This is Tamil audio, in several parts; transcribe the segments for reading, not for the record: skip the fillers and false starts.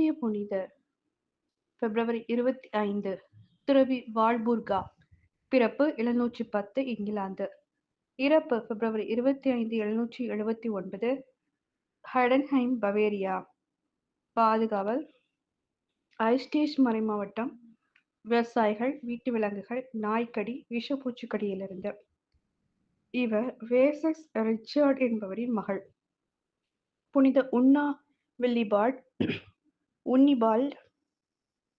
இன்றைய புனிதர் பிப்ரவரி 25 துறவி வால்பூர்கா. பிறப்பு 710 இங்கிலாந்து. இறப்பு பிப்ரவரி 25 779 ஹைடன்ஹைம் பவேரியா. பாதுகாவல் ஐஸ்டேஷ் மறைமாவட்டம். விவசாயிகள், வீட்டு விலங்குகள், நாய்க்கடி, விஷப்பூச்சிக்கடியிலிருந்து. இவர் வேசக்ஸ் ரிச்சர்ட் என்பவரின் மகள். புனித உன்னா வில்லிபார்ட் உன்னிபால்ட்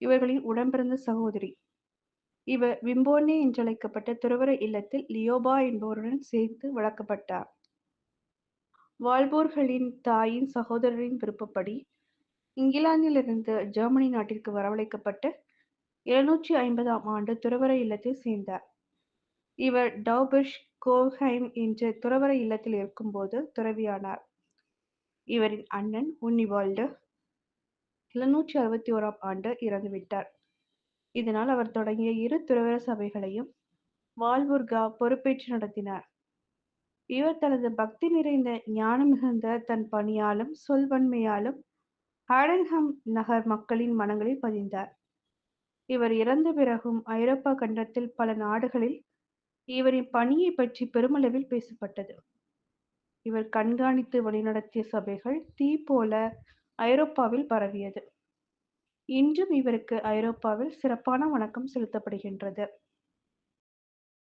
இவர்களின் உடன்பிறந்த சகோதரி. இவர் விம்போனே என்றழைக்கப்பட்ட துறவற இல்லத்தில் லியோபா என்பவருடன் சேர்த்து வளர்க்கப்பட்டார். வால்போர்களின் தாயின் சகோதரரின் விருப்பப்படி இங்கிலாந்திலிருந்து ஜெர்மனி நாட்டிற்கு வரவழைக்கப்பட்டு 750ஆம் ஆண்டு துறவற இல்லத்தில் சேர்ந்தார். இவர் டவுபிஷ் கோவ்ஹைம் என்ற துறவற இல்லத்தில் இருக்கும்போது துறவியானார். இவரின் அண்ணன் உன்னிபால்டு 761ஆம் ஆண்டு இறந்துவிட்டார். இதனால் அவர் தொடங்கிய 2 துறவற சபைகளையும் வால்பூர்கா பொறுப்பேற்று நடத்தினார். இவர் தனது பக்தி நிறைந்த ஞானம் மிகுந்த தன் பணியாலும் சொல்வன்மையாலும் ஹைடன்ஹம் நகர் மக்களின் மனங்களில் பதிந்தார். இவர் இறந்த பிறகும் ஐரோப்பா கண்டத்தில் பல நாடுகளில் இவரின் பணியை பற்றி பெருமளவில் பேசப்பட்டது. இவர் கண்காணித்து வழிநடத்திய சபைகள் தீ போல ஐரோப்பாவில் பரவியது. இன்றும் இவருக்கு ஐரோப்பாவில் சிறப்பான வணக்கம் செலுத்தப்படுகின்றது.